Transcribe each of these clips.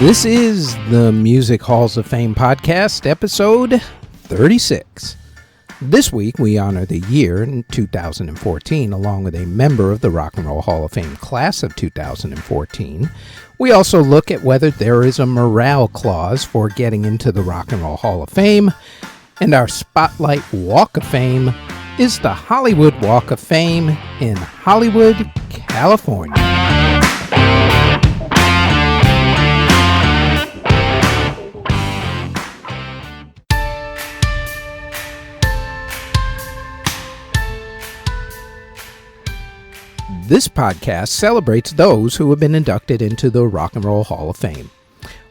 This is the Music Halls of Fame podcast, episode 36. This week, we honor the year in 2014, along with a member of the Rock and Roll Hall of Fame class of 2014. We also look at whether there is a morale clause for getting into the Rock and Roll Hall of Fame. And our Spotlight Walk of Fame is the Hollywood Walk of Fame in Hollywood, California. This podcast celebrates those who have been inducted into the Rock and Roll Hall of Fame.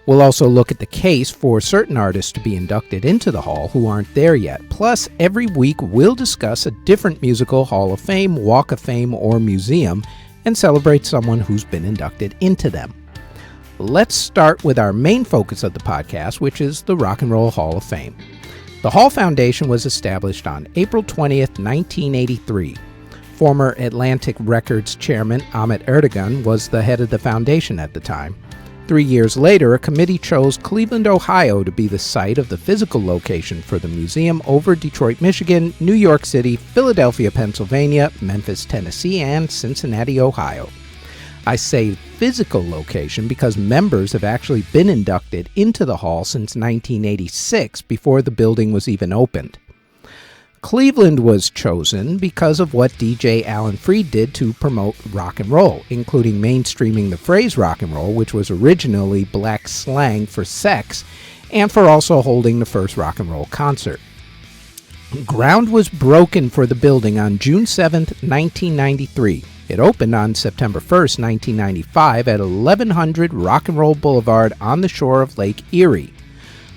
We'll also look at the case for certain artists to be inducted into the Hall who aren't there yet. Plus, every week we'll discuss a different musical Hall of Fame, Walk of Fame, or museum and celebrate someone who's been inducted into them. Let's start with our main focus of the podcast, which is the Rock and Roll Hall of Fame. The Hall Foundation was established on April 20th, 1983. Former Atlantic Records chairman Ahmet Ertegun was the head of the foundation at the time. 3 years later, a committee chose Cleveland, Ohio to be the site of the physical location for the museum over Detroit, Michigan, New York City, Philadelphia, Pennsylvania, Memphis, Tennessee, and Cincinnati, Ohio. I say physical location because members have actually been inducted into the hall since 1986, before the building was even opened. Cleveland was chosen because of what DJ Alan Freed did to promote rock and roll, including mainstreaming the phrase rock and roll, which was originally black slang for sex, and for also holding the first rock and roll concert. Ground was broken for the building on June 7, 1993. It opened on September 1, 1995 at 1100 Rock and Roll Boulevard on the shore of Lake Erie.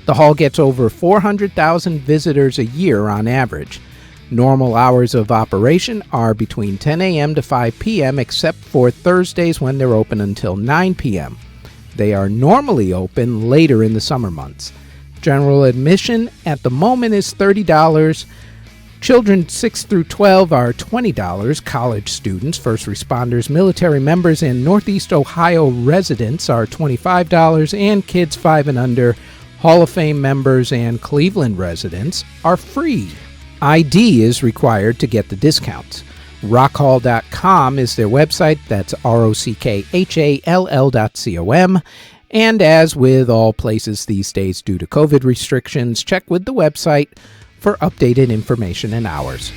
The hall gets over 400,000 visitors a year on average. Normal hours of operation are between 10 a.m. to 5 p.m. except for Thursdays when they're open until 9 p.m. They are normally open later in the summer months. General admission at the moment is $30. Children 6 through 12 are $20. College students, first responders, military members, and Northeast Ohio residents are $25, and kids 5 and under, Hall of Fame members, and Cleveland residents are free. ID is required to get the discounts. Rockhall.com is their website. That's rockhall.com. And as with all places these days due to COVID restrictions, check with the website for updated information and hours.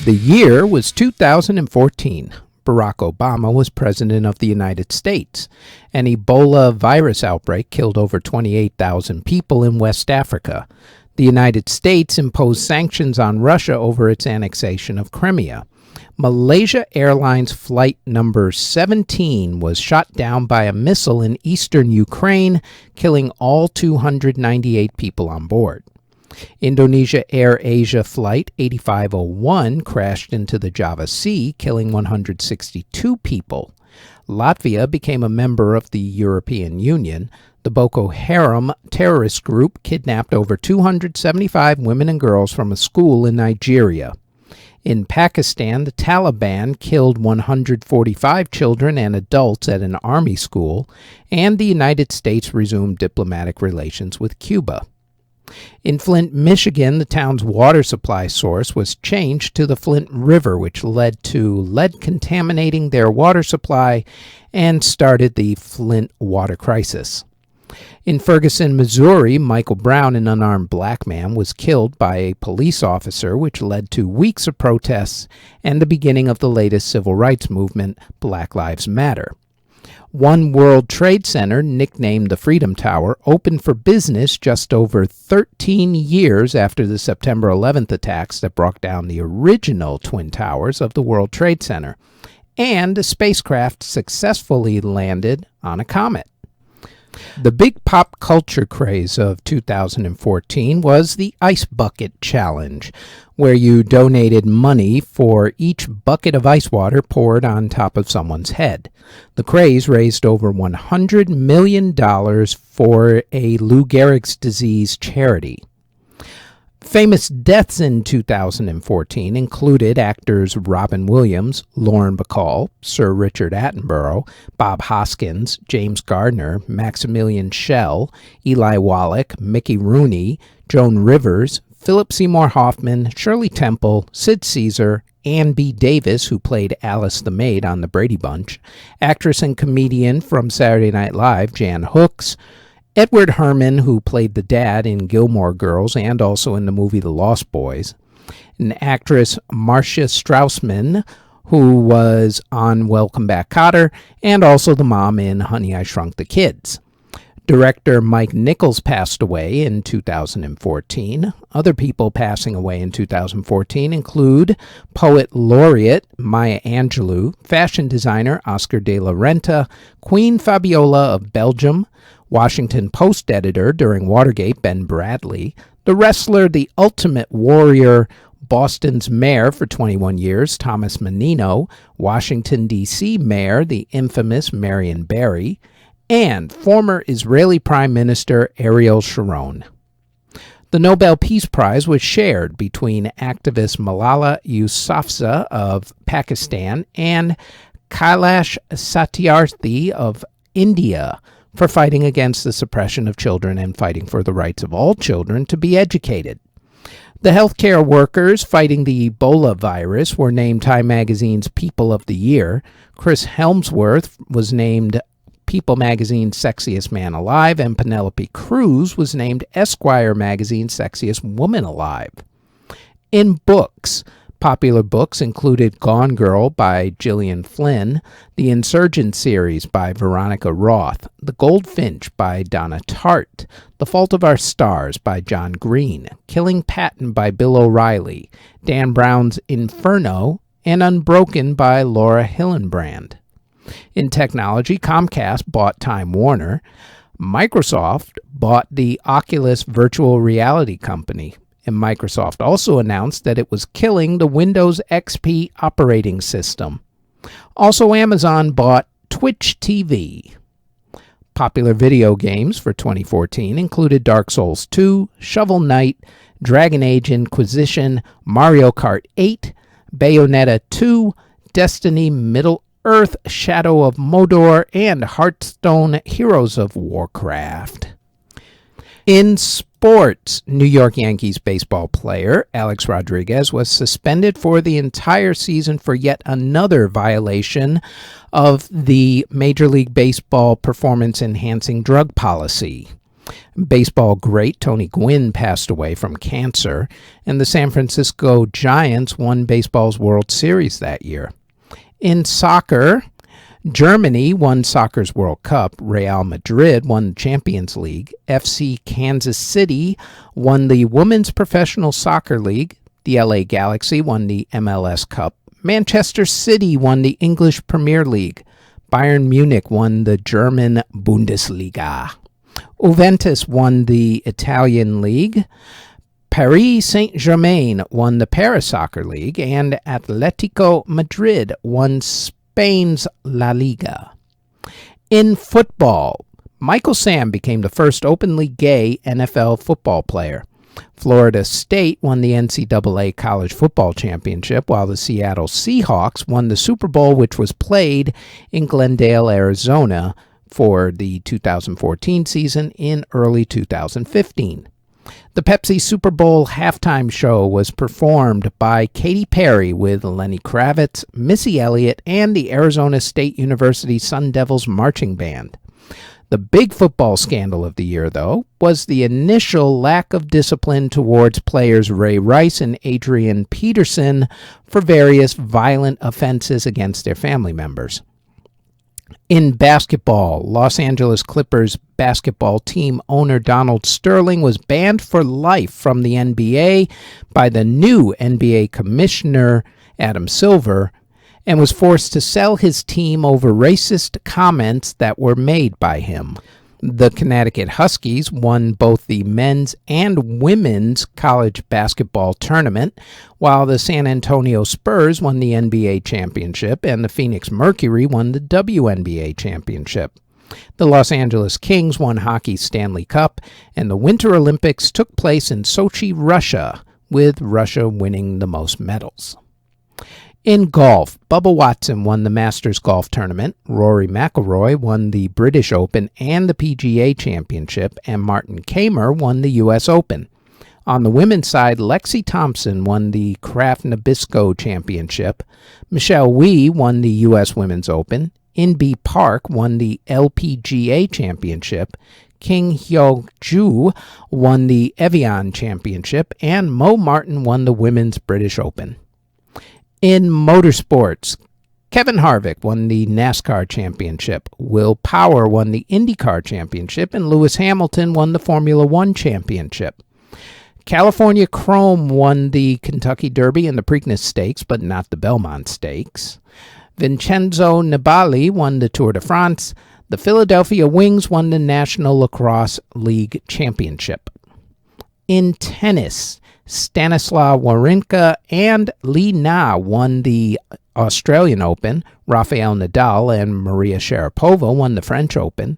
The year was 2014. Barack Obama was president of the United States. An Ebola virus outbreak killed over 28,000 people in West Africa. The United States imposed sanctions on Russia over its annexation of Crimea. Malaysia Airlines Flight number 17 was shot down by a missile in eastern Ukraine, killing all 298 people on board. Indonesia Air Asia Flight 8501 crashed into the Java Sea, killing 162 people. Latvia became a member of the European Union. The Boko Haram terrorist group kidnapped over 275 women and girls from a school in Nigeria. In Pakistan, the Taliban killed 145 children and adults at an army school, and the United States resumed diplomatic relations with Cuba. In Flint, Michigan, the town's water supply source was changed to the Flint River, which led to lead contaminating their water supply and started the Flint water crisis. In Ferguson, Missouri, Michael Brown, an unarmed black man, was killed by a police officer, which led to weeks of protests and the beginning of the latest civil rights movement, Black Lives Matter. One World Trade Center, nicknamed the Freedom Tower, opened for business just over 13 years after the September 11th attacks that brought down the original Twin Towers of the World Trade Center, and a spacecraft successfully landed on a comet. The big pop culture craze of 2014 was the Ice Bucket Challenge, where you donated money for each bucket of ice water poured on top of someone's head. The craze raised over $100 million for a Lou Gehrig's disease charity. Famous deaths in 2014 included actors Robin Williams, Lauren Bacall, Sir Richard Attenborough, Bob Hoskins, James Gardner, Maximilian Schell, Eli Wallach, Mickey Rooney, Joan Rivers, Philip Seymour Hoffman, Shirley Temple, Sid Caesar, Ann B. Davis, who played Alice the Maid on The Brady Bunch, actress and comedian from Saturday Night Live, Jan Hooks, Edward Herrmann, who played the dad in Gilmore Girls and also in the movie The Lost Boys, an actress Marcia Strausman, who was on Welcome Back, Kotter, and also the mom in Honey, I Shrunk the Kids. Director Mike Nichols passed away in 2014. Other people passing away in 2014 include poet laureate Maya Angelou, fashion designer Oscar de la Renta, Queen Fabiola of Belgium, Washington Post editor during Watergate Ben Bradley, the wrestler The Ultimate Warrior, Boston's mayor for 21 years Thomas Menino, Washington, D.C. mayor the infamous Marion Barry, and former Israeli Prime Minister Ariel Sharon. The Nobel Peace Prize was shared between activist Malala Yousafzai of Pakistan and Kailash Satyarthi of India for fighting against the suppression of children and fighting for the rights of all children to be educated. The healthcare workers fighting the Ebola virus were named Time Magazine's People of the Year. Chris Helmsworth was named People Magazine's Sexiest Man Alive, and Penelope Cruz was named Esquire Magazine's Sexiest Woman Alive. In books, popular books included Gone Girl by Gillian Flynn, The Insurgent series by Veronica Roth, The Goldfinch by Donna Tartt, The Fault of Our Stars by John Green, Killing Patton by Bill O'Reilly, Dan Brown's Inferno, and Unbroken by Laura Hillenbrand. In technology, Comcast bought Time Warner. Microsoft bought the Oculus virtual reality company. And Microsoft also announced that it was killing the Windows XP operating system. Also, Amazon bought Twitch TV. Popular video games for 2014 included Dark Souls 2, Shovel Knight, Dragon Age Inquisition, Mario Kart 8, Bayonetta 2, Destiny Middle-earth, Shadow of Mordor, and Hearthstone Heroes of Warcraft. In sports, New York Yankees baseball player Alex Rodriguez was suspended for the entire season for yet another violation of the Major League Baseball performance-enhancing drug policy. Baseball great Tony Gwynn passed away from cancer, and the San Francisco Giants won baseball's World Series that year. In soccer, Germany won soccer's World Cup, Real Madrid won the Champions League, FC Kansas City won the Women's Professional Soccer League, the LA Galaxy won the MLS Cup, Manchester City won the English Premier League, Bayern Munich won the German Bundesliga, Juventus won the Italian League, Paris Saint-Germain won the Paris Soccer League, and Atletico Madrid won Spain's La Liga. In football, Michael Sam became the first openly gay NFL football player. Florida State won the NCAA College Football Championship, while the Seattle Seahawks won the Super Bowl, which was played in Glendale, Arizona, for the 2014 season in early 2015. The Pepsi Super Bowl halftime show was performed by Katy Perry with Lenny Kravitz, Missy Elliott, and the Arizona State University Sun Devils Marching Band. The big football scandal of the year, though, was the initial lack of discipline towards players Ray Rice and Adrian Peterson for various violent offenses against their family members. In basketball, Los Angeles Clippers basketball team owner Donald Sterling was banned for life from the NBA by the new NBA commissioner Adam Silver and was forced to sell his team over racist comments that were made by him. The Connecticut Huskies won both the men's and women's college basketball tournament, while the San Antonio Spurs won the NBA championship and the Phoenix Mercury won the WNBA championship. The Los Angeles Kings won hockey's Stanley Cup, and the Winter Olympics took place in Sochi, Russia, with Russia winning the most medals. In golf, Bubba Watson won the Masters Golf Tournament, Rory McIlroy won the British Open and the PGA Championship, and Martin Kaymer won the U.S. Open. On the women's side, Lexi Thompson won the Kraft Nabisco Championship, Michelle Wie won the U.S. Women's Open, Inbee Park won the LPGA Championship, King Hyuk-joo won the Evian Championship, and Mo Martin won the Women's British Open. In motorsports, Kevin Harvick won the NASCAR Championship, Will Power won the IndyCar Championship, and Lewis Hamilton won the Formula One Championship. California Chrome won the Kentucky Derby and the Preakness Stakes, but not the Belmont Stakes. Vincenzo Nibali won the Tour de France. The Philadelphia Wings won the National Lacrosse League Championship. In tennis, Stanislav Wawrinka and Li Na won the Australian Open. Rafael Nadal and Maria Sharapova won the French Open.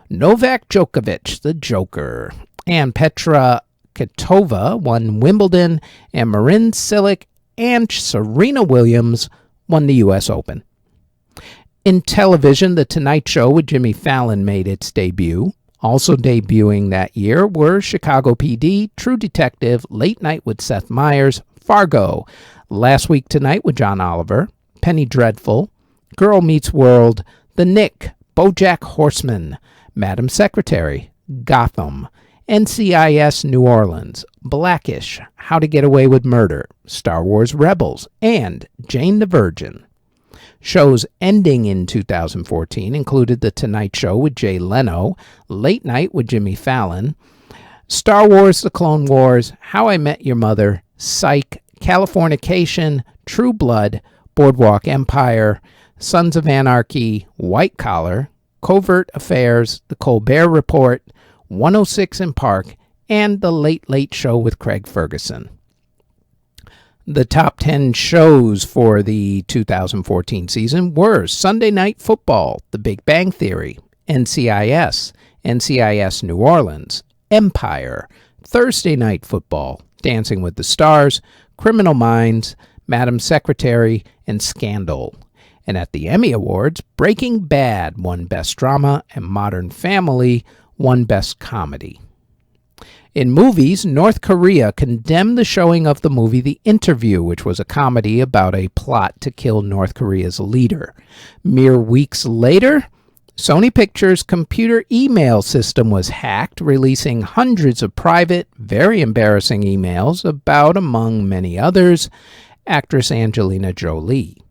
Novak Djokovic, the Joker, and Petra Kvitova won Wimbledon, and Marin Cilic and Serena Williams won the U.S. Open. In television, The Tonight Show with Jimmy Fallon made its debut. Also debuting that year were Chicago PD, True Detective, Late Night with Seth Meyers, Fargo, Last Week Tonight with John Oliver, Penny Dreadful, Girl Meets World, The Nick, BoJack Horseman, Madam Secretary, Gotham, NCIS New Orleans, Blackish, How to Get Away with Murder, Star Wars Rebels, and Jane the Virgin. Shows ending in 2014 included The Tonight Show with Jay Leno, Late Night with Jimmy Fallon, Star Wars The Clone Wars, How I Met Your Mother, Psych, Californication, True Blood, Boardwalk Empire, Sons of Anarchy, White Collar, Covert Affairs, The Colbert Report, 106 in Park, and The Late Late Show with Craig Ferguson. The top 10 shows for the 2014 season were Sunday Night Football, The Big Bang Theory, NCIS, NCIS New Orleans, Empire, Thursday Night Football, Dancing with the Stars, Criminal Minds, Madam Secretary, and Scandal. And at the Emmy Awards, Breaking Bad won Best Drama and Modern Family won Best Comedy. In movies, North Korea condemned the showing of the movie The Interview, which was a comedy about a plot to kill North Korea's leader. Mere weeks later, Sony Pictures' computer email system was hacked, releasing hundreds of private, very embarrassing emails about, among many others, actress Angelina Jolie.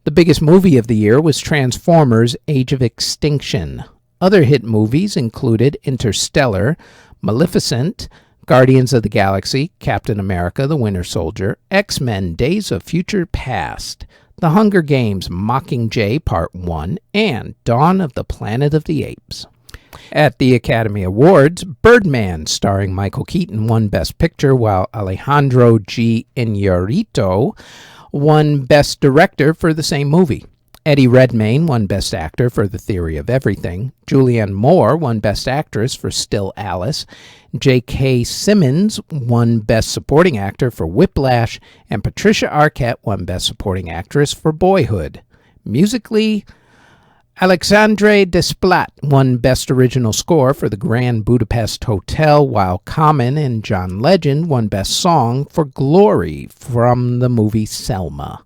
The biggest movie of the year was Transformers: Age of Extinction. Other hit movies included Interstellar, Maleficent, Guardians of the Galaxy, Captain America, the Winter Soldier, X-Men, Days of Future Past, The Hunger Games, Mockingjay Part 1, and Dawn of the Planet of the Apes. At the Academy Awards, Birdman, starring Michael Keaton, won Best Picture, while Alejandro G. Iñárritu won Best Director for the same movie. Eddie Redmayne won Best Actor for The Theory of Everything. Julianne Moore won Best Actress for Still Alice. J.K. Simmons won Best Supporting Actor for Whiplash. And Patricia Arquette won Best Supporting Actress for Boyhood. Musically, Alexandre Desplat won Best Original Score for The Grand Budapest Hotel, while Common and John Legend won Best Song for Glory from the movie Selma.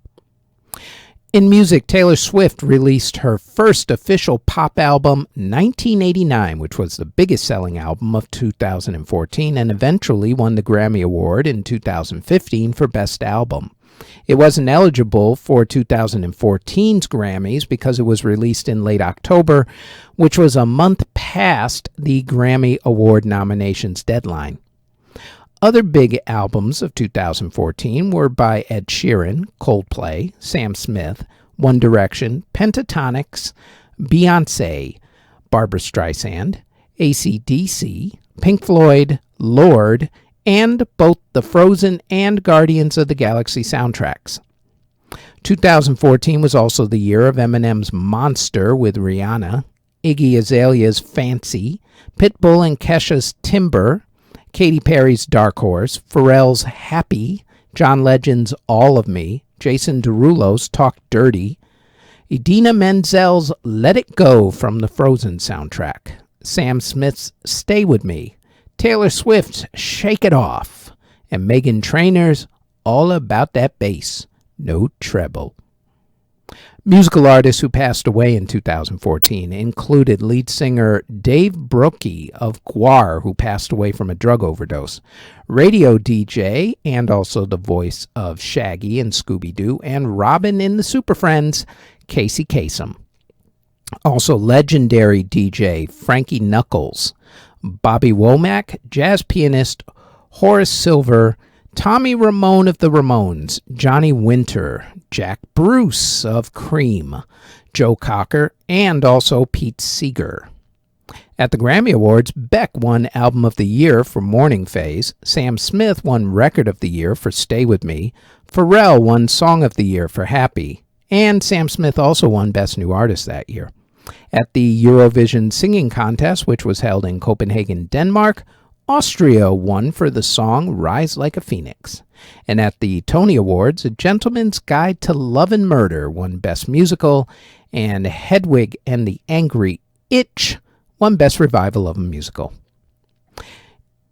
In music, Taylor Swift released her first official pop album, 1989, which was the biggest selling album of 2014 and eventually won the Grammy Award in 2015 for Best Album. It wasn't eligible for 2014's Grammys because it was released in late October, which was a month past the Grammy Award nominations deadline. Other big albums of 2014 were by Ed Sheeran, Coldplay, Sam Smith, One Direction, Pentatonix, Beyoncé, Barbra Streisand, AC/DC, Pink Floyd, Lorde, and both the Frozen and Guardians of the Galaxy soundtracks. 2014 was also the year of Eminem's Monster with Rihanna, Iggy Azalea's Fancy, Pitbull and Kesha's Timber, Katy Perry's Dark Horse, Pharrell's Happy, John Legend's All of Me, Jason Derulo's Talk Dirty, Idina Menzel's Let It Go from the Frozen soundtrack, Sam Smith's Stay With Me, Taylor Swift's Shake It Off, and Meghan Trainor's All About That Bass, No Treble. Musical artists who passed away in 2014 included lead singer Dave Brockie of Gwar, who passed away from a drug overdose, radio DJ and also the voice of Shaggy and Scooby-Doo, and Robin in the Super Friends, Casey Kasem. Also legendary DJ Frankie Knuckles, Bobby Womack, jazz pianist Horace Silver, Tommy Ramone of the Ramones, Johnny Winter, Jack Bruce of Cream, Joe Cocker, and also Pete Seeger. At the Grammy Awards, Beck won Album of the Year for Morning Phase, Sam Smith won Record of the Year for Stay With Me, Pharrell won Song of the Year for Happy, and Sam Smith also won Best New Artist that year. At the Eurovision Singing Contest, which was held in Copenhagen, Denmark, Austria won for the song Rise Like a Phoenix. And at the Tony Awards, A Gentleman's Guide to Love and Murder won Best Musical, and Hedwig and the Angry Itch won Best Revival of a Musical.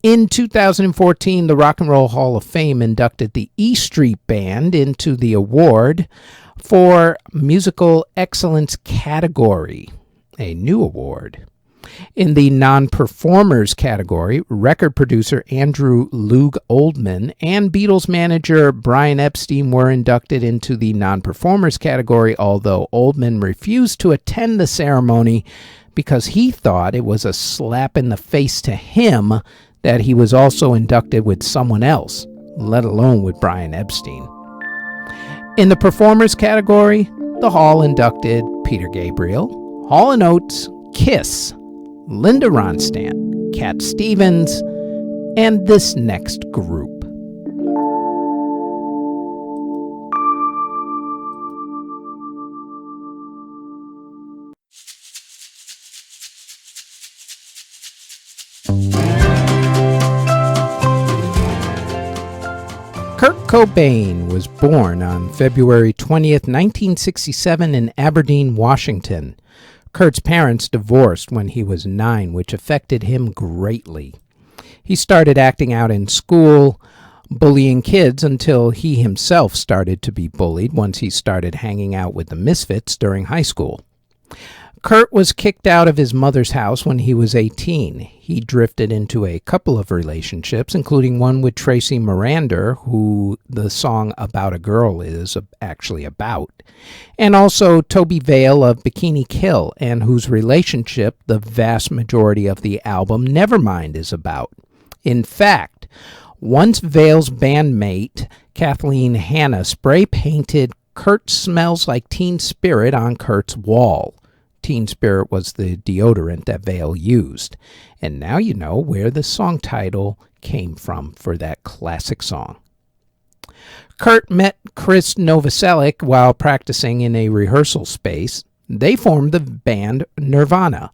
In 2014, the Rock and Roll Hall of Fame inducted the E Street Band into the award for Musical Excellence category, a new award. In the non-performers category, record producer Andrew Loog Oldham and Beatles manager Brian Epstein were inducted into the non-performers category, although Oldham refused to attend the ceremony because he thought it was a slap in the face to him that he was also inducted with someone else, let alone with Brian Epstein. In the performers category, the Hall inducted Peter Gabriel, Hall & Oates, Kiss, Linda Ronstadt, Cat Stevens, and this next group. Kurt Cobain was born on February 20th, 1967 in Aberdeen, Washington. Kurt's parents divorced when he was 9, which affected him greatly. He started acting out in school, bullying kids until he himself started to be bullied once he started hanging out with the Misfits during high school. Kurt was kicked out of his mother's house when he was 18. He drifted into a couple of relationships, including one with Tracy Marander, who the song About a Girl is actually about, and also Toby Vale of Bikini Kill, and whose relationship the vast majority of the album Nevermind is about. In fact, once Vale's bandmate Kathleen Hanna spray-painted Kurt Smells Like Teen Spirit on Kurt's wall. Teen Spirit was the deodorant that Vale used. And now you know where the song title came from for that classic song. Kurt met Chris Novoselic while practicing in a rehearsal space. They formed the band Nirvana,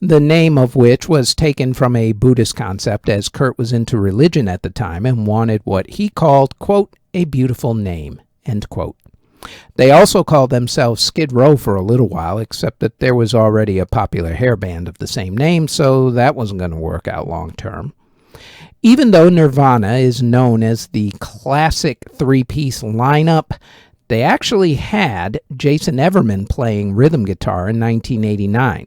the name of which was taken from a Buddhist concept, as Kurt was into religion at the time and wanted what he called, quote, a beautiful name, end quote. They also called themselves Skid Row for a little while, except that there was already a popular hair band of the same name, so that wasn't going to work out long term. Even though Nirvana is known as the classic three-piece lineup, they actually had Jason Everman playing rhythm guitar in 1989.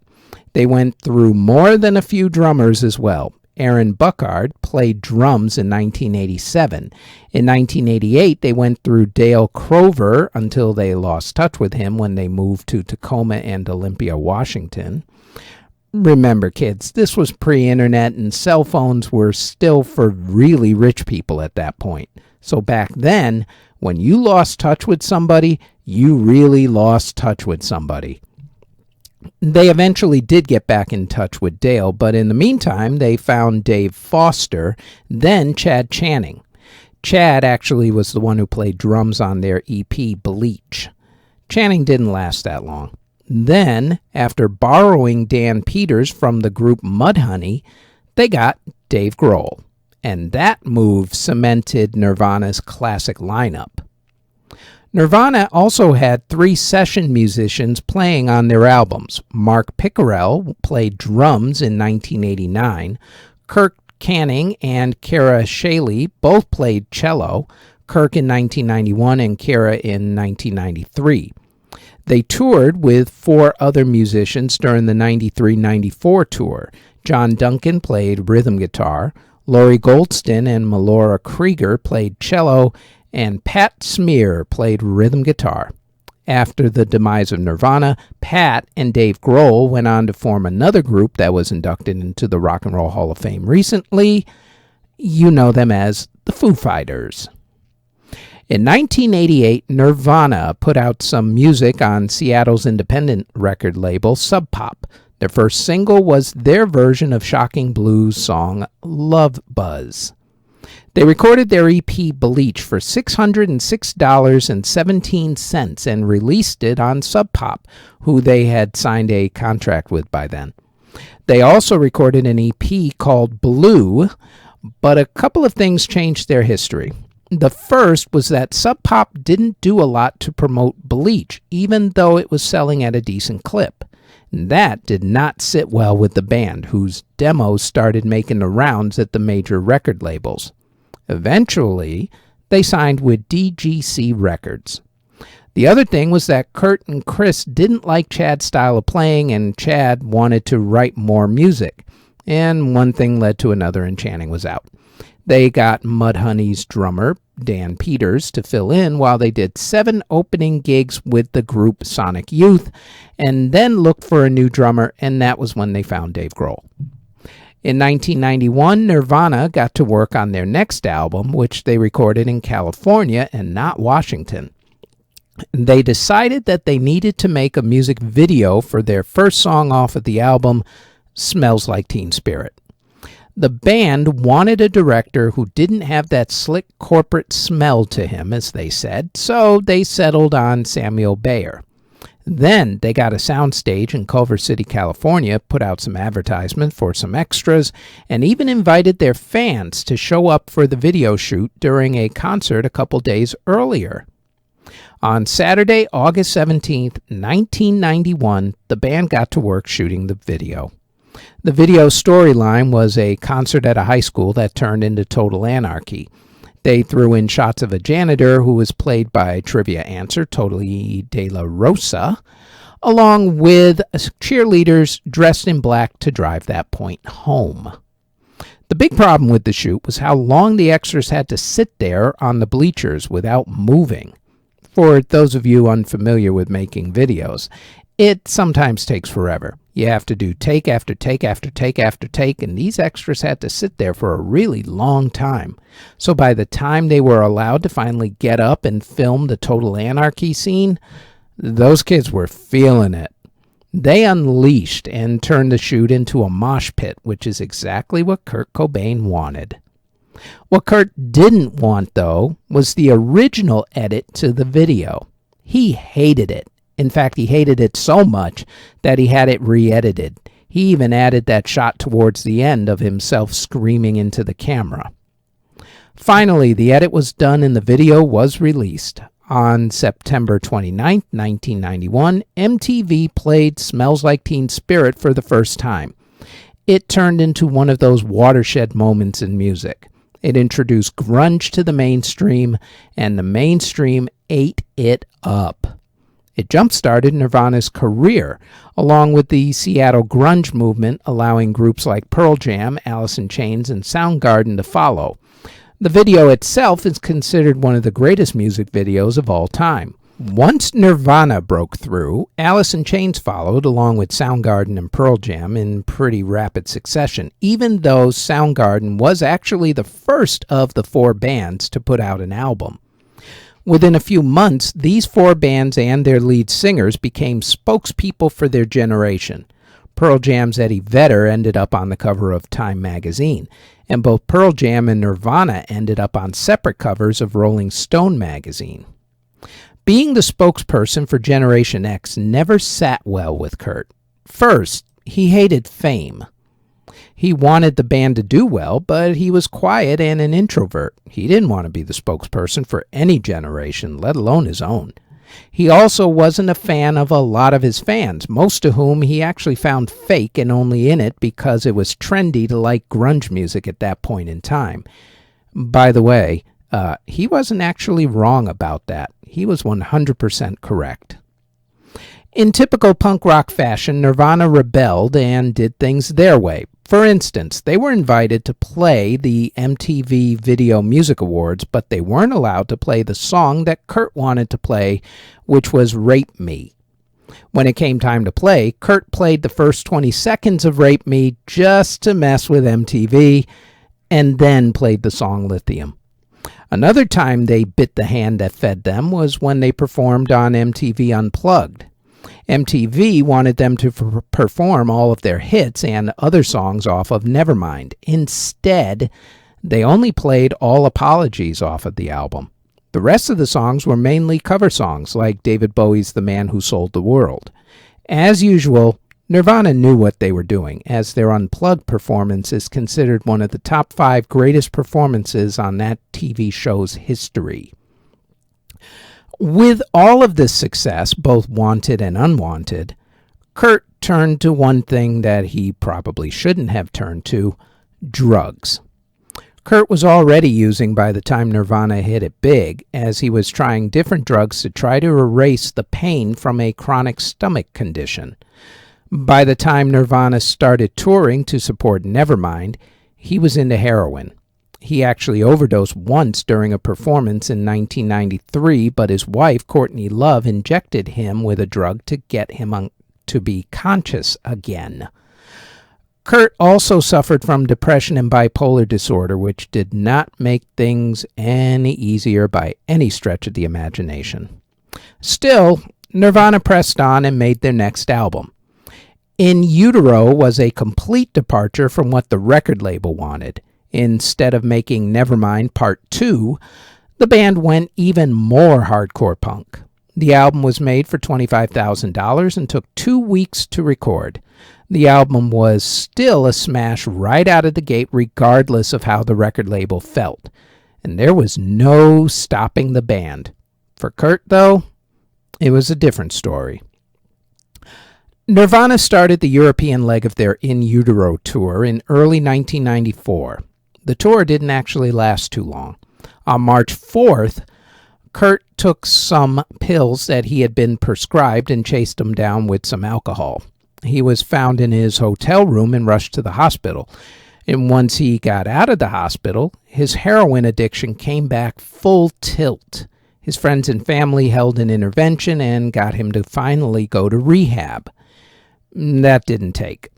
They went through more than a few drummers as well. Aaron Buckard played drums in 1987. In 1988, they went through Dale Crover until they lost touch with him when they moved to Tacoma and Olympia, Washington. Remember, kids, this was pre-internet and cell phones were still for really rich people at that point. So back then, when you lost touch with somebody, you really lost touch with somebody. They eventually did get back in touch with Dale, but in the meantime, they found Dave Foster, then Chad Channing. Chad actually was the one who played drums on their EP, Bleach. Channing didn't last that long. Then, after borrowing Dan Peters from the group Mudhoney, they got Dave Grohl, and that move cemented Nirvana's classic lineup. Nirvana also had 3 session musicians playing on their albums. Mark Pickerel played drums in 1989. Kirk Canning and Kara Shaley both played cello, Kirk in 1991 and Kara in 1993. They toured with 4 other musicians during the 93-94 tour. John Duncan played rhythm guitar, Laurie Goldston and Melora Krieger played cello, and Pat Smear played rhythm guitar. After the demise of Nirvana, Pat and Dave Grohl went on to form another group that was inducted into the Rock and Roll Hall of Fame recently. You know them as the Foo Fighters. In 1988, Nirvana put out some music on Seattle's independent record label, Sub Pop. Their first single was their version of Shocking Blues' song, Love Buzz. They recorded their EP Bleach for $606.17 and released it on Sub Pop, who they had signed a contract with by then. They also recorded an EP called Blue, but a couple of things changed their history. The first was that Sub Pop didn't do a lot to promote Bleach, even though it was selling at a decent clip. That did not sit well with the band, whose demos started making the rounds at the major record labels. Eventually, they signed with DGC Records. The other thing was that Kurt and Chris didn't like Chad's style of playing, and Chad wanted to write more music. And one thing led to another, and Channing was out. They got Mudhoney's drummer, Dan Peters, to fill in while they did 7 opening gigs with the group Sonic Youth, and then looked for a new drummer, and that was when they found Dave Grohl. In 1991, Nirvana got to work on their next album, which they recorded in California and not Washington. They decided that they needed to make a music video for their first song off of the album, Smells Like Teen Spirit. The band wanted a director who didn't have that slick corporate smell to him, as they said, so they settled on Samuel Bayer. Then they got a soundstage in Culver City, California, put out some advertisement for some extras, and even invited their fans to show up for the video shoot during a concert a couple days earlier. On Saturday, August 17, 1991, the band got to work shooting the video. The video storyline was a concert at a high school that turned into total anarchy. They threw in shots of a janitor who was played by trivia answer Totally De La Rosa, along with cheerleaders dressed in black to drive that point home. The big problem with the shoot was how long the extras had to sit there on the bleachers without moving. For those of you unfamiliar with making videos, it sometimes takes forever. You have to do take after take after take after take, and these extras had to sit there for a really long time. So by the time they were allowed to finally get up and film the Total Anarchy scene, those kids were feeling it. They unleashed and turned the shoot into a mosh pit, which is exactly what Kurt Cobain wanted. What Kurt didn't want, though, was the original edit to the video. He hated it. In fact, he hated it so much that he had it re-edited. He even added that shot towards the end of himself screaming into the camera. Finally, the edit was done and the video was released. On September 29, 1991, MTV played Smells Like Teen Spirit for the first time. It turned into one of those watershed moments in music. It introduced grunge to the mainstream, and the mainstream ate it up. It jump-started Nirvana's career, along with the Seattle grunge movement, allowing groups like Pearl Jam, Alice in Chains, and Soundgarden to follow. The video itself is considered one of the greatest music videos of all time. Once Nirvana broke through, Alice in Chains followed, along with Soundgarden and Pearl Jam, in pretty rapid succession, even though Soundgarden was actually the first of the 4 bands to put out an album. Within a few months, these 4 bands and their lead singers became spokespeople for their generation. Pearl Jam's Eddie Vedder ended up on the cover of Time magazine, and both Pearl Jam and Nirvana ended up on separate covers of Rolling Stone magazine. Being the spokesperson for Generation X never sat well with Kurt. First, he hated fame. He wanted the band to do well, but he was quiet and an introvert. He didn't want to be the spokesperson for any generation, let alone his own. He also wasn't a fan of a lot of his fans, most of whom he actually found fake and only in it because it was trendy to like grunge music at that point in time. By the way, he wasn't actually wrong about that. He was 100% correct. In typical punk rock fashion, Nirvana rebelled and did things their way. For instance, they were invited to play the MTV Video Music Awards, but they weren't allowed to play the song that Kurt wanted to play, which was Rape Me. When it came time to play, Kurt played the first 20 seconds of Rape Me just to mess with MTV, and then played the song Lithium. Another time they bit the hand that fed them was when they performed on MTV Unplugged. MTV wanted them to perform all of their hits and other songs off of Nevermind. Instead, they only played All Apologies off of the album. The rest of the songs were mainly cover songs, like David Bowie's The Man Who Sold the World. As usual, Nirvana knew what they were doing, as their Unplugged performance is considered one of the top 5 greatest performances on that TV show's history. With all of this success, both wanted and unwanted, Kurt turned to one thing that he probably shouldn't have turned to: drugs. Kurt was already using by the time Nirvana hit it big, as he was trying different drugs to try to erase the pain from a chronic stomach condition. By the time Nirvana started touring to support Nevermind, he was into heroin. He actually overdosed once during a performance in 1993, but his wife, Courtney Love, injected him with a drug to get him to be conscious again. Kurt also suffered from depression and bipolar disorder, which did not make things any easier by any stretch of the imagination. Still, Nirvana pressed on and made their next album. In Utero was a complete departure from what the record label wanted. Instead of making Nevermind Part 2, the band went even more hardcore punk. The album was made for $25,000 and took 2 weeks to record. The album was still a smash right out of the gate, regardless of how the record label felt. And there was no stopping the band. For Kurt, though, it was a different story. Nirvana started the European leg of their In Utero tour in early 1994. The tour didn't actually last too long. On March 4th, Kurt took some pills that he had been prescribed and chased them down with some alcohol. He was found in his hotel room and rushed to the hospital. And once he got out of the hospital, his heroin addiction came back full tilt. His friends and family held an intervention and got him to finally go to rehab. That didn't take.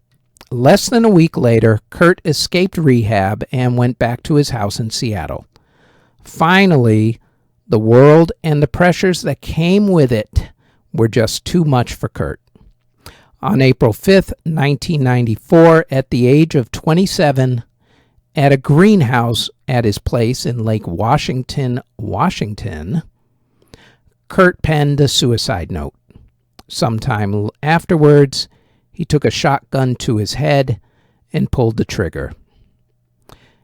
Less than a week later, Kurt escaped rehab and went back to his house in Seattle. Finally, the world and the pressures that came with it were just too much for Kurt. On April 5th, 1994, at the age of 27, at a greenhouse at his place in Lake Washington, Washington, Kurt penned a suicide note. Sometime afterwards, he took a shotgun to his head and pulled the trigger.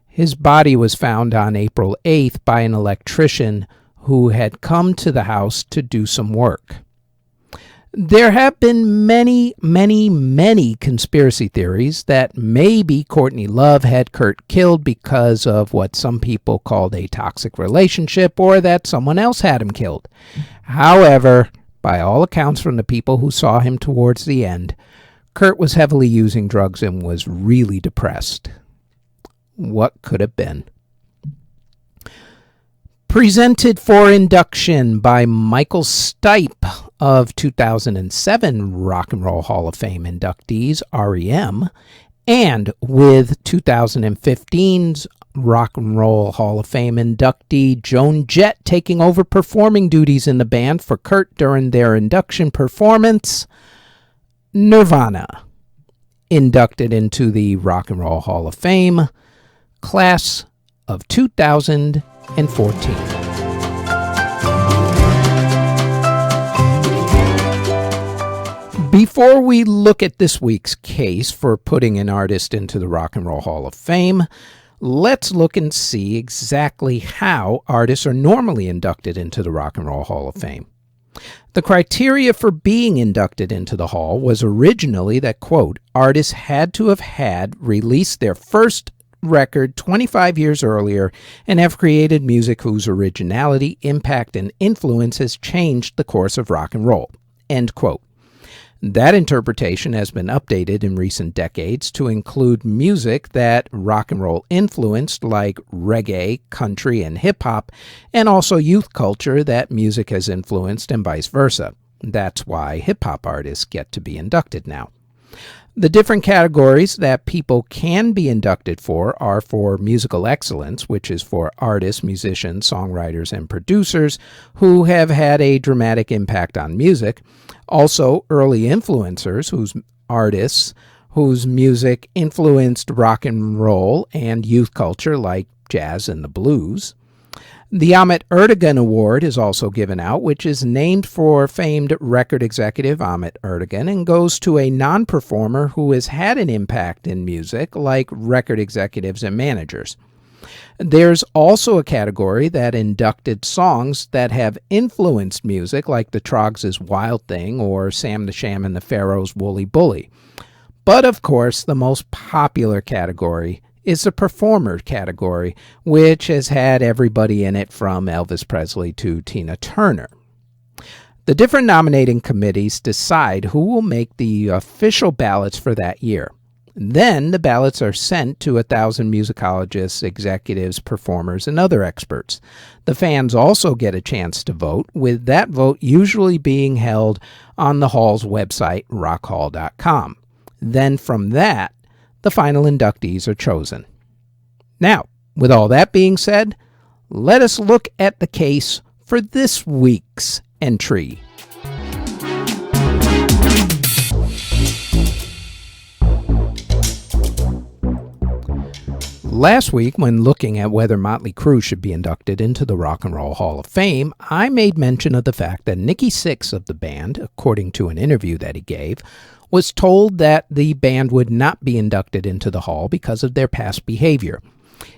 His body was found on April 8th by an electrician who had come to the house to do some work. There have been many conspiracy theories that maybe Courtney Love had Kurt killed because of what some people called a toxic relationship, or that someone else had him killed. However, by all accounts from the people who saw him towards the end, Kurt was heavily using drugs and was really depressed. What could have been? Presented for induction by Michael Stipe of 2007 Rock and Roll Hall of Fame inductees, REM, and with 2015's Rock and Roll Hall of Fame inductee Joan Jett taking over performing duties in the band for Kurt during their induction performance, Nirvana, inducted into the Rock and Roll Hall of Fame, class of 2014. Before we look at this week's case for putting an artist into the Rock and Roll Hall of Fame, let's look and see exactly how artists are normally inducted into the Rock and Roll Hall of Fame. The criteria for being inducted into the Hall was originally that, quote, artists had to have had released their first record 25 years earlier and have created music whose originality, impact, and influence has changed the course of rock and roll, end quote. That interpretation has been updated in recent decades to include music that rock and roll influenced, like reggae, country, and hip-hop, and also youth culture that music has influenced and vice versa. That's why hip-hop artists get to be inducted now. The different categories that people can be inducted for are for musical excellence, which is for artists, musicians, songwriters, and producers who have had a dramatic impact on music. Also, early influencers, artists whose music influenced rock and roll and youth culture like jazz and the blues. The Ahmet Ertegun Award is also given out, which is named for famed record executive Ahmet Ertegun and goes to a non-performer who has had an impact in music, like record executives and managers. There's also a category that inducted songs that have influenced music, like the Troggs' Wild Thing or Sam the Sham and the Pharaohs' Wooly Bully. But of course, the most popular category is the performer category, which has had everybody in it from Elvis Presley to Tina Turner. The different nominating committees decide who will make the official ballots for that year. Then the ballots are sent to 1,000 musicologists, executives, performers, and other experts. The fans also get a chance to vote, with that vote usually being held on the Hall's website, rockhall.com. Then from that, the final inductees are chosen. Now, with all that being said, let us look at the case for this week's entry. Last week, when looking at whether Motley Crue should be inducted into the Rock and Roll Hall of Fame, I made mention of the fact that Nikki Sixx of the band, according to an interview that he gave, was told that the band would not be inducted into the Hall because of their past behavior.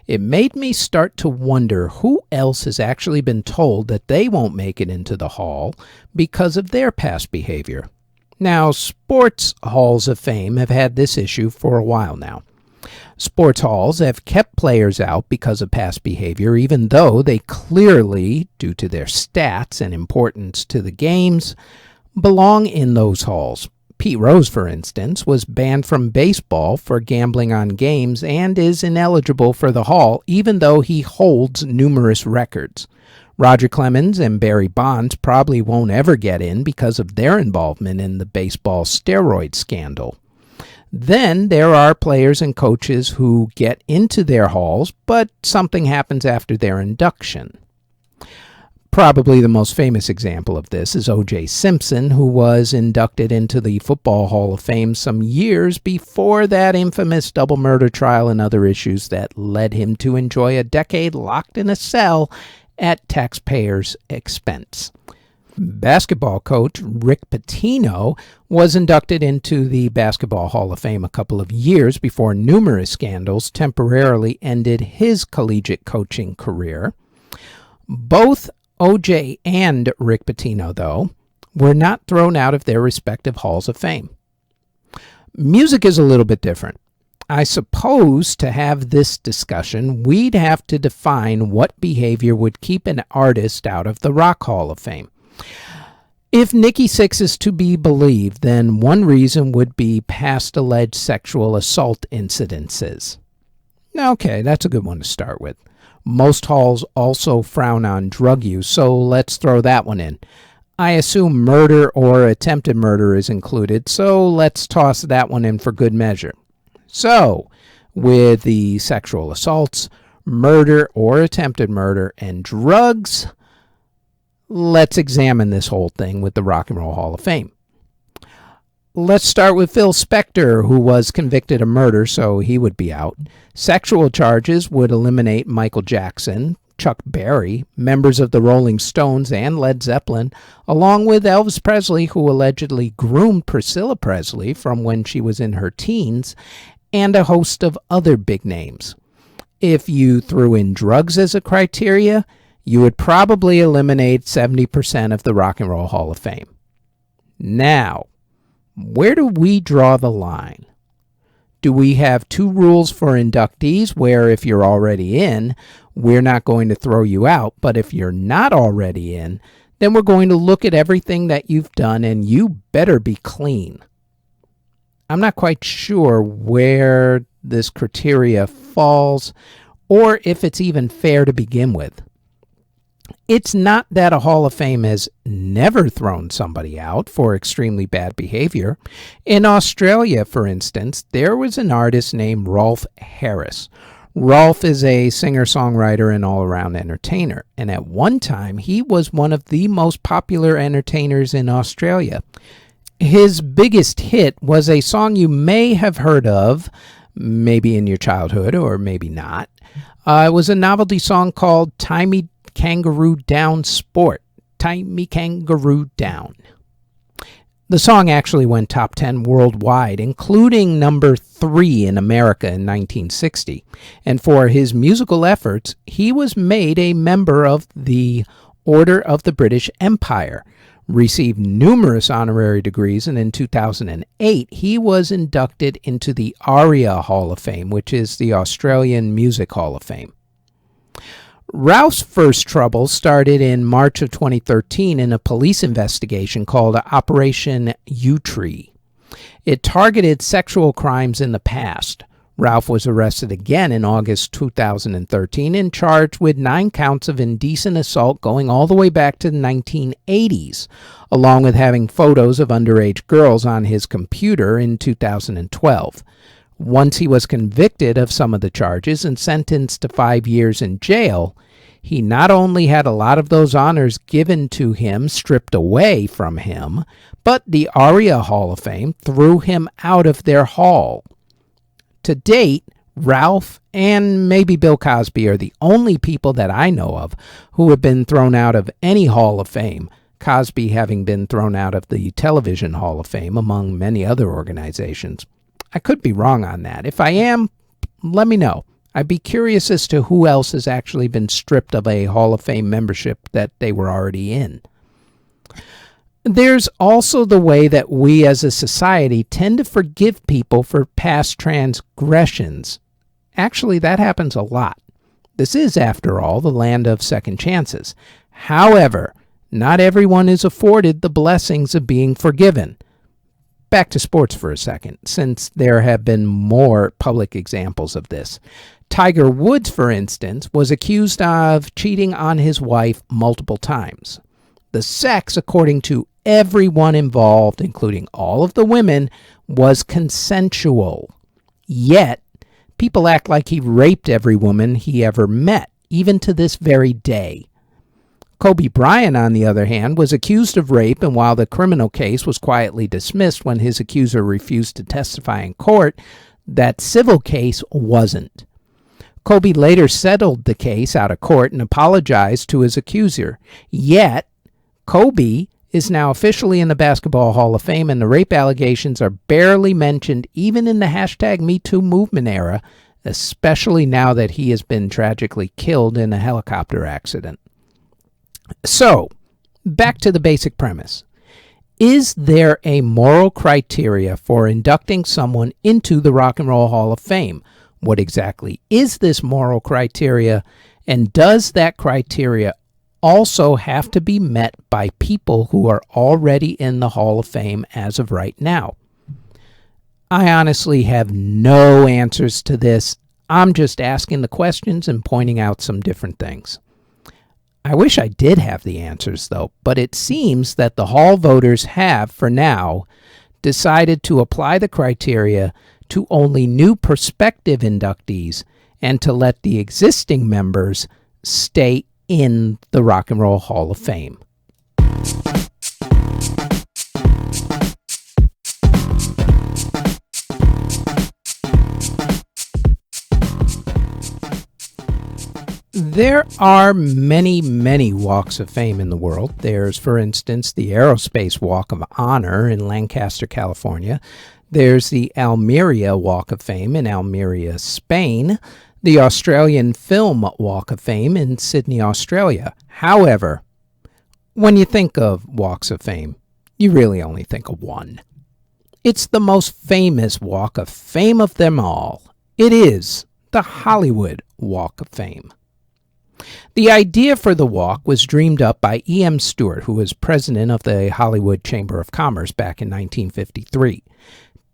It made me start to wonder who else has actually been told that they won't make it into the Hall because of their past behavior. Now, sports halls of fame have had this issue for a while now. Sports halls have kept players out because of past behavior, even though they clearly, due to their stats and importance to the games, belong in those halls. Pete Rose, for instance, was banned from baseball for gambling on games and is ineligible for the Hall, even though he holds numerous records. Roger Clemens and Barry Bonds probably won't ever get in because of their involvement in the baseball steroid scandal. Then there are players and coaches who get into their halls, but something happens after their induction. Probably the most famous example of this is O.J. Simpson, who was inducted into the Football Hall of Fame some years before that infamous double murder trial and other issues that led him to enjoy a decade locked in a cell at taxpayers' expense. Basketball coach Rick Pitino was inducted into the Basketball Hall of Fame a couple of years before numerous scandals temporarily ended his collegiate coaching career. Both O.J. and Rick Pitino, though, were not thrown out of their respective halls of fame. Music is a little bit different. I suppose to have this discussion, we'd have to define what behavior would keep an artist out of the Rock Hall of Fame. If Nikki Sixx is to be believed, then one reason would be past alleged sexual assault incidences. Okay, that's a good one to start with. Most halls also frown on drug use, so let's throw that one in. I assume murder or attempted murder is included, so let's toss that one in for good measure. So, with the sexual assaults, murder or attempted murder, and drugs, let's examine this whole thing with the Rock and Roll Hall of Fame. Let's start with Phil Spector, who was convicted of murder, so he would be out. Sexual charges would eliminate Michael Jackson. Chuck Berry, members of the Rolling Stones and Led Zeppelin, along with Elvis Presley, who allegedly groomed Priscilla Presley from when she was in her teens, and a host of other big names. If you threw in drugs as a criteria, you would probably eliminate 70% of the Rock and Roll Hall of Fame. Now, where do we draw the line? Do we have two rules for inductees where if you're already in, we're not going to throw you out, but if you're not already in, then we're going to look at everything that you've done and you better be clean? I'm not quite sure where this criteria falls or if it's even fair to begin with. It's not that a Hall of Fame has never thrown somebody out for extremely bad behavior. In Australia, for instance, there was an artist named Rolf Harris. Rolf is a singer-songwriter and all-around entertainer, and at one time he was one of the most popular entertainers in Australia. His biggest hit was a song you may have heard of, maybe in your childhood or maybe not. It was a novelty song called Tie Me Kangaroo Down Sport. Tie Me Kangaroo Down. The song actually went top 10 worldwide, including number 3 in America in 1960. And for his musical efforts, he was made a member of the Order of the British Empire, received numerous honorary degrees, and in 2008, he was inducted into the ARIA Hall of Fame, which is the Australian Music Hall of Fame. Ralph's first trouble started in March of 2013 in a police investigation called Operation U-Tree. It targeted sexual crimes in the past. Ralph was arrested again in August 2013 and charged with 9 counts of indecent assault going all the way back to the 1980s, along with having photos of underage girls on his computer in 2012. Once he was convicted of some of the charges and sentenced to 5 years in jail, he not only had a lot of those honors given to him stripped away from him, but the ARIA Hall of Fame threw him out of their hall. To date, Ralph and maybe Bill Cosby are the only people that I know of who have been thrown out of any Hall of Fame, Cosby having been thrown out of the Television Hall of Fame, among many other organizations. I could be wrong on that. If I am, let me know. I'd be curious as to who else has actually been stripped of a Hall of Fame membership that they were already in. There's also the way that we as a society tend to forgive people for past transgressions. Actually, that happens a lot. This is, after all, the land of second chances. However, not everyone is afforded the blessings of being forgiven. Back to sports for a second, since there have been more public examples of this. Tiger Woods, for instance, was accused of cheating on his wife multiple times. The sex, according to everyone involved, including all of the women, was consensual. Yet, people act like he raped every woman he ever met, even to this very day. Kobe Bryant, on the other hand, was accused of rape, and while the criminal case was quietly dismissed when his accuser refused to testify in court, that civil case wasn't. Kobe later settled the case out of court and apologized to his accuser. Yet, Kobe is now officially in the Basketball Hall of Fame, and the rape allegations are barely mentioned even in the #MeToo movement era, especially now that he has been tragically killed in a helicopter accident. So, back to the basic premise. Is there a moral criteria for inducting someone into the Rock and Roll Hall of Fame? What exactly is this moral criteria, and does that criteria also have to be met by people who are already in the Hall of Fame as of right now? I honestly have no answers to this. I'm just asking the questions and pointing out some different things. I wish I did have the answers, though, but it seems that the Hall voters have, for now, decided to apply the criteria to only new prospective inductees and to let the existing members stay in the Rock and Roll Hall of Fame. There are many, many walks of fame in the world. There's, for instance, the Aerospace Walk of Honor in Lancaster, California. There's the Almeria Walk of Fame in Almeria, Spain. The Australian Film Walk of Fame in Sydney, Australia. However, when you think of walks of fame, you really only think of one. It's the most famous walk of fame of them all. It is the Hollywood Walk of Fame. The idea for the walk was dreamed up by E.M. Stewart, who was president of the Hollywood Chamber of Commerce back in 1953.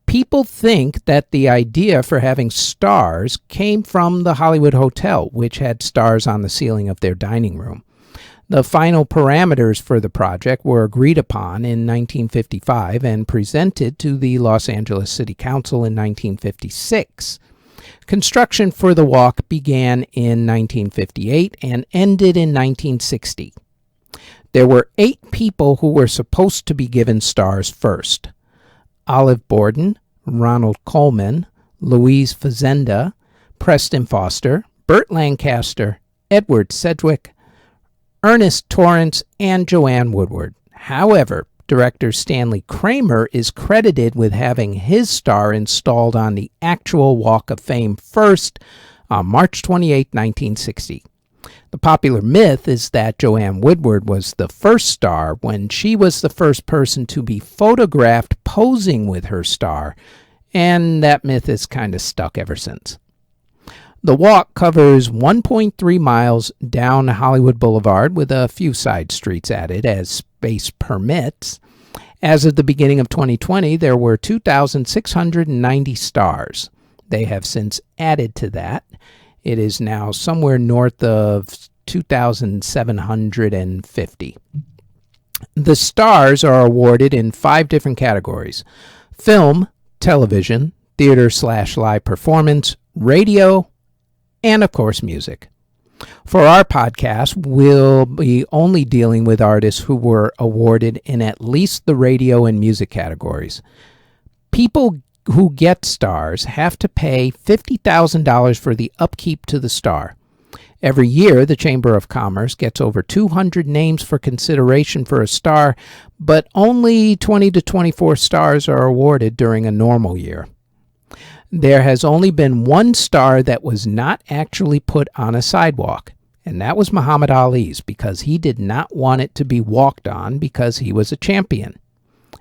People think that the idea for having stars came from the Hollywood Hotel, which had stars on the ceiling of their dining room. The final parameters for the project were agreed upon in 1955 and presented to the Los Angeles City Council in 1956. Construction for the walk began in 1958 and ended in 1960. There were 8 people who were supposed to be given stars first: Olive Borden, Ronald Colman, Louise Fazenda, Preston Foster, Burt Lancaster, Edward Sedgwick, Ernest Torrance, and Joanne Woodward. However, director Stanley Kramer is credited with having his star installed on the actual Walk of Fame first on March 28, 1960. The popular myth is that Joanne Woodward was the first star when she was the first person to be photographed posing with her star, and that myth is kind of stuck ever since. The walk covers 1.3 miles down Hollywood Boulevard with a few side streets added as space permits. As of the beginning of 2020, there were 2,690 stars. They have since added to that. It is now somewhere north of 2,750. The stars are awarded in 5 different categories: film, television, theater/live performance, radio, and of course music. For our podcast, we'll be only dealing with artists who were awarded in at least the radio and music categories. People who get stars have to pay $50,000 for the upkeep to the star. Every year, the Chamber of Commerce gets over 200 names for consideration for a star, but only 20 to 24 stars are awarded during a normal year. There has only been one star that was not actually put on a sidewalk, and that was Muhammad Ali's, because he did not want it to be walked on because he was a champion.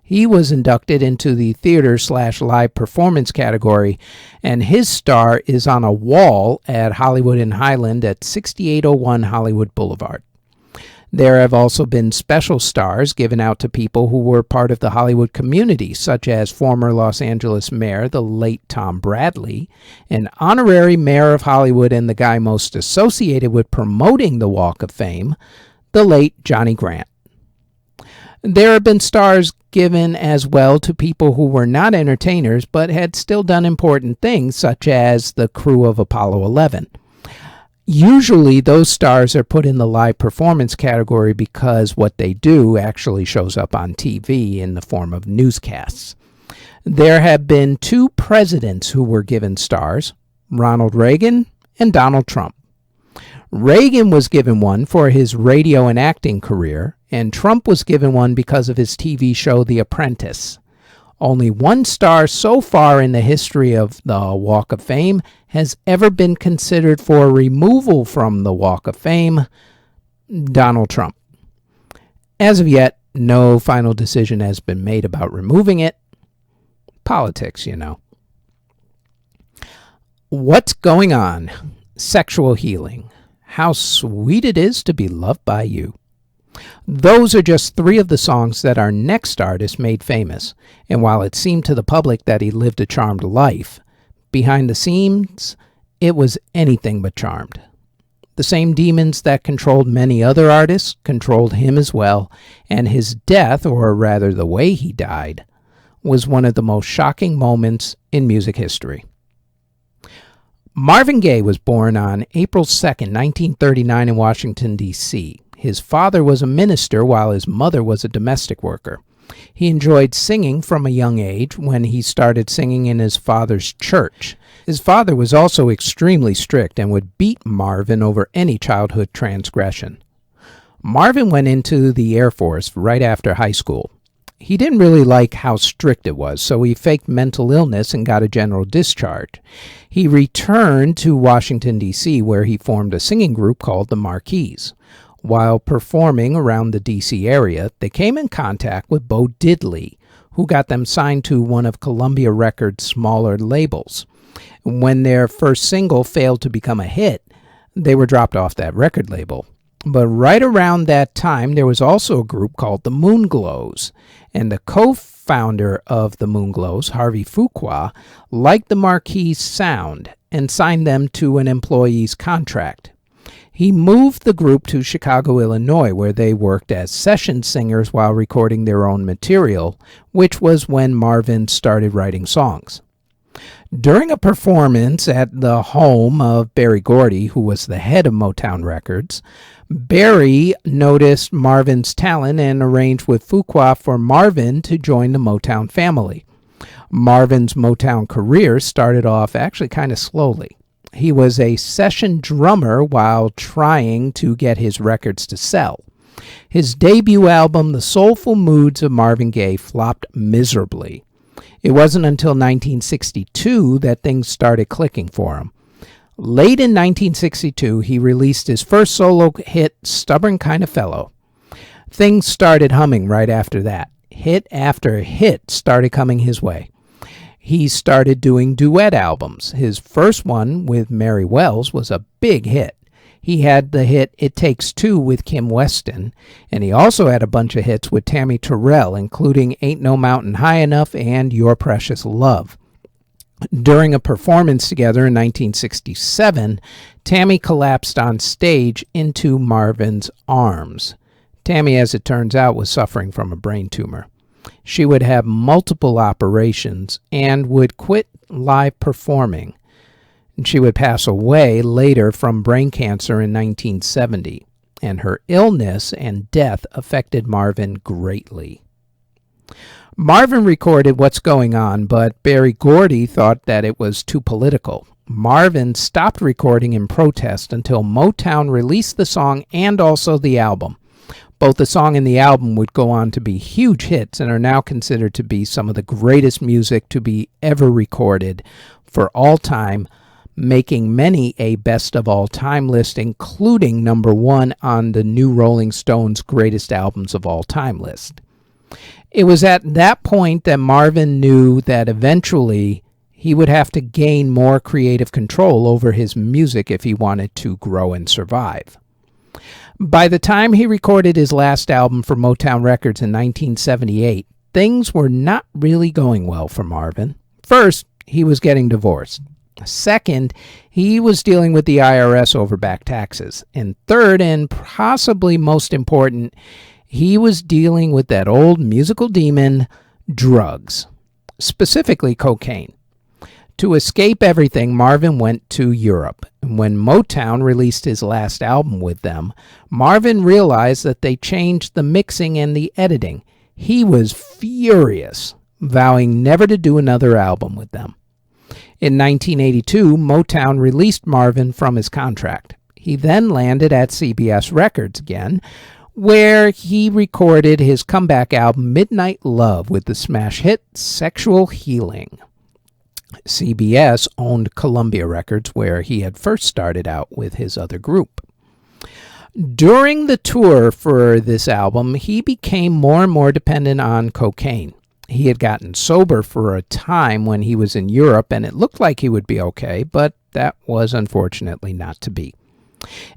He was inducted into the theater/live performance category, and his star is on a wall at Hollywood and Highland at 6801 Hollywood Boulevard. There have also been special stars given out to people who were part of the Hollywood community, such as former Los Angeles Mayor, the late Tom Bradley, an honorary mayor of Hollywood and the guy most associated with promoting the Walk of Fame, the late Johnny Grant. There have been stars given as well to people who were not entertainers but had still done important things, such as the crew of Apollo 11. Usually those stars are put in the live performance category because what they do actually shows up on TV in the form of newscasts. There have been 2 presidents who were given stars, Ronald Reagan and Donald Trump. Reagan was given one for his radio and acting career, and Trump was given one because of his TV show The Apprentice. Only one star so far in the history of the Walk of Fame has ever been considered for removal from the Walk of Fame: Donald Trump. As of yet, no final decision has been made about removing it. Politics, you know. What's going on? Sexual healing. How sweet it is to be loved by you. Those are just 3 of the songs that our next artist made famous, and while it seemed to the public that he lived a charmed life, behind the scenes, it was anything but charmed. The same demons that controlled many other artists controlled him as well, and his death, or rather the way he died, was one of the most shocking moments in music history. Marvin Gaye was born on April 2nd, 1939 in Washington, D.C. His father was a minister while his mother was a domestic worker. He enjoyed singing from a young age when he started singing in his father's church. His father was also extremely strict and would beat Marvin over any childhood transgression. Marvin went into the Air Force right after high school. He didn't really like how strict it was, so he faked mental illness and got a general discharge. He returned to Washington, D.C., where he formed a singing group called the Marquis. While performing around the D.C. area, they came in contact with Bo Diddley, who got them signed to one of Columbia Records' smaller labels. When their first single failed to become a hit, they were dropped off that record label. But right around that time, there was also a group called the Moonglows, and the co-founder of the Moonglows, Harvey Fuqua, liked the Marquis sound and signed them to an employee's contract. He moved the group to Chicago, Illinois, where they worked as session singers while recording their own material, which was when Marvin started writing songs. During a performance at the home of Berry Gordy, who was the head of Motown Records, Berry noticed Marvin's talent and arranged with Fuqua for Marvin to join the Motown family. Marvin's Motown career started off actually kind of slowly. He was a session drummer while trying to get his records to sell. His debut album, The Soulful Moods of Marvin Gaye, flopped miserably. It wasn't until 1962 that things started clicking for him. Late in 1962, he released his first solo hit, Stubborn Kind of Fellow. Things started humming right after that. Hit after hit started coming his way. He started doing duet albums. His first one with Mary Wells was a big hit. He had the hit It Takes Two with Kim Weston, and he also had a bunch of hits with Tammy Terrell, including Ain't No Mountain High Enough and Your Precious Love. During a performance together in 1967, Tammy collapsed on stage into Marvin's arms. Tammy, as it turns out, was suffering from a brain tumor. She would have multiple operations and would quit live performing. She would pass away later from brain cancer in 1970, and her illness and death affected Marvin greatly. Marvin recorded What's Going On, but Berry Gordy thought that it was too political. Marvin stopped recording in protest until Motown released the song and also the album. Both the song and the album would go on to be huge hits and are now considered to be some of the greatest music to be ever recorded for all time, making many a best of all time list, including number one on the New Rolling Stones Greatest Albums of All Time list. It was at that point that Marvin knew that eventually he would have to gain more creative control over his music if he wanted to grow and survive. By the time he recorded his last album for Motown Records in 1978, things were not really going well for Marvin. First, he was getting divorced. Second, he was dealing with the IRS over back taxes. And third, and possibly most important, he was dealing with that old musical demon, drugs, specifically cocaine. To escape everything, Marvin went to Europe. And when Motown released his last album with them, Marvin realized that they changed the mixing and the editing. He was furious, vowing never to do another album with them. In 1982, Motown released Marvin from his contract. He then landed at CBS Records again, where he recorded his comeback album Midnight Love with the smash hit Sexual Healing. CBS owned Columbia Records, where he had first started out with his other group. During the tour for this album, he became more and more dependent on cocaine. He had gotten sober for a time when he was in Europe, and it looked like he would be okay, but that was unfortunately not to be.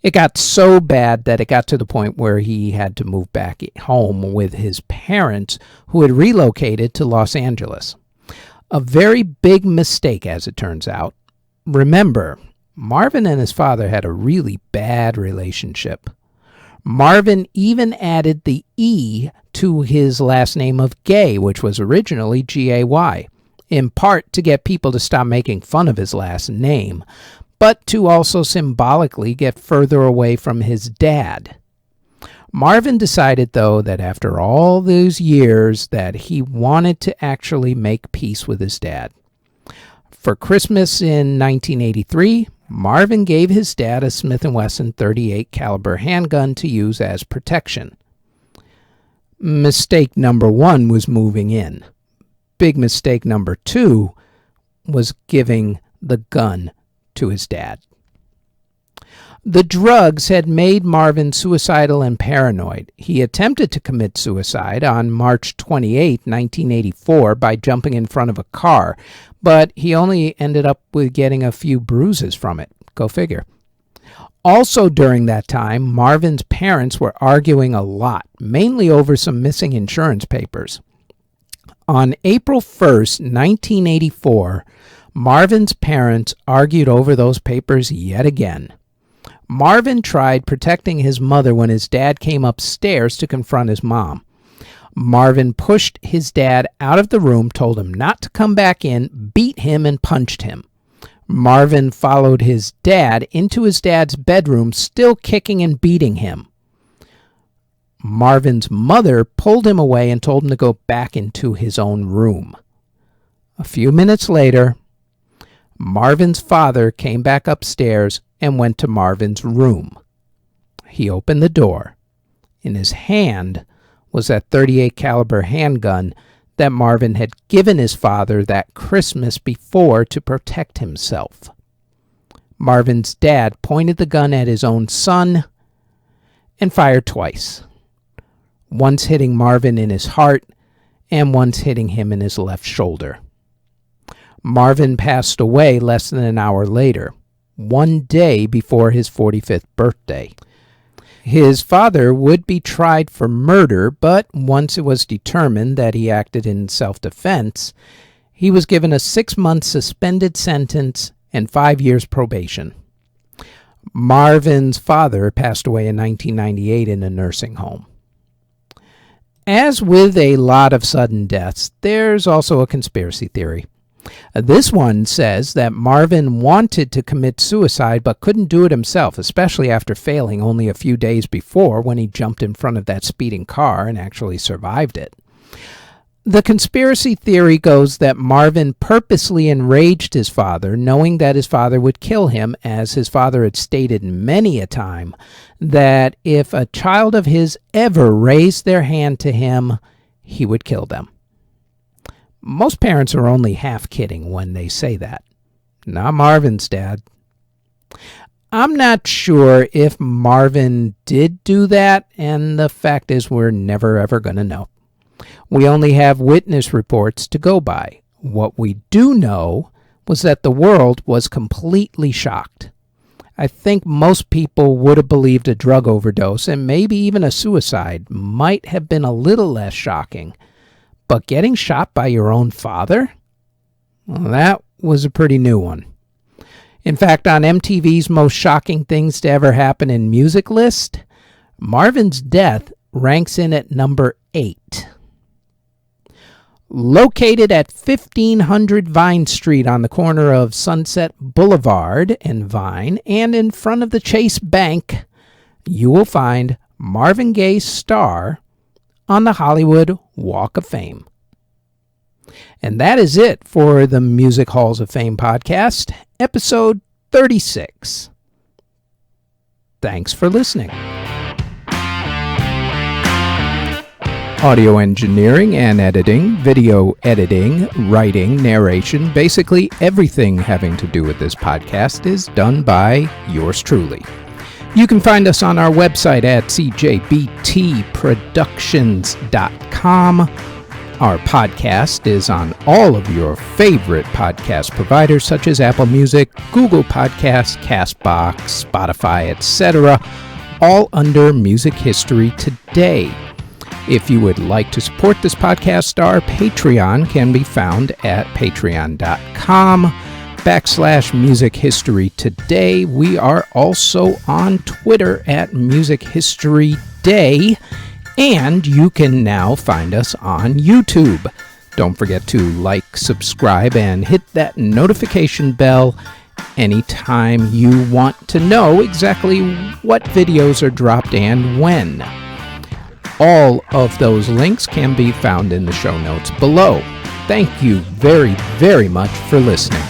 It got so bad that it got to the point where he had to move back home with his parents, who had relocated to Los Angeles. A very big mistake, as it turns out. Remember, Marvin and his father had a really bad relationship. Marvin even added the E to his last name of Gaye, which was originally Gay, in part to get people to stop making fun of his last name, but to also symbolically get further away from his dad. Marvin decided, though, that after all those years that he wanted to actually make peace with his dad. For Christmas in 1983, Marvin gave his dad a Smith & Wesson .38 caliber handgun to use as protection. Mistake number 1 was moving in. Big mistake number 2 was giving the gun to his dad. The drugs had made Marvin suicidal and paranoid. He attempted to commit suicide on March 28, 1984 by jumping in front of a car, but he only ended up with getting a few bruises from it. Go figure. Also during that time, Marvin's parents were arguing a lot, mainly over some missing insurance papers. On April 1st, 1984, Marvin's parents argued over those papers yet again. Marvin tried protecting his mother when his dad came upstairs to confront his mom. Marvin pushed his dad out of the room, told him not to come back in, beat him, and punched him. Marvin followed his dad into his dad's bedroom, still kicking and beating him. Marvin's mother pulled him away and told him to go back into his own room. A few minutes later, Marvin's father came back upstairs and went to Marvin's room. He opened the door. In his hand was that .38 caliber handgun that Marvin had given his father that Christmas before to protect himself. Marvin's dad pointed the gun at his own son and fired twice, once hitting Marvin in his heart and once hitting him in his left shoulder. Marvin passed away less than an hour later, one day before his 45th birthday. His father would be tried for murder, but once it was determined that he acted in self-defense, he was given a 6-month suspended sentence and 5 years probation. Marvin's father passed away in 1998 in a nursing home. As with a lot of sudden deaths, there's also a conspiracy theory. This one says that Marvin wanted to commit suicide but couldn't do it himself, especially after failing only a few days before when he jumped in front of that speeding car and actually survived it. The conspiracy theory goes that Marvin purposely enraged his father, knowing that his father would kill him, as his father had stated many a time that if a child of his ever raised their hand to him, he would kill them. Most parents are only half kidding when they say that. Not Marvin's dad. I'm not sure if Marvin did do that, and the fact is we're never ever going to know. We only have witness reports to go by. What we do know was that the world was completely shocked. I think most people would have believed a drug overdose and maybe even a suicide might have been a little less shocking. But getting shot by your own father? Well, that was a pretty new one. In fact, on MTV's Most Shocking Things to Ever Happen in Music list, Marvin's death ranks in at number 8. Located at 1500 Vine Street on the corner of Sunset Boulevard and Vine, and in front of the Chase Bank, you will find Marvin Gaye's star on the Hollywood Walk of Fame. And that is it for the Music Halls of Fame podcast, episode 36. Thanks for listening. Audio engineering and editing, video editing, writing, narration, basically everything having to do with this podcast is done by yours truly. You can find us on our website at cjbtproductions.com. Our podcast is on all of your favorite podcast providers such as Apple Music, Google Podcasts, CastBox, Spotify, etc., all under Music History Today. If you would like to support this podcast, our Patreon can be found at patreon.com/Music History Today. We are also on Twitter at Music History Day, and you can now find us on YouTube. Don't forget to like, subscribe, and hit that notification bell anytime you want to know exactly what videos are dropped and when. All of those links can be found in the show notes below. Thank you very, very much for listening.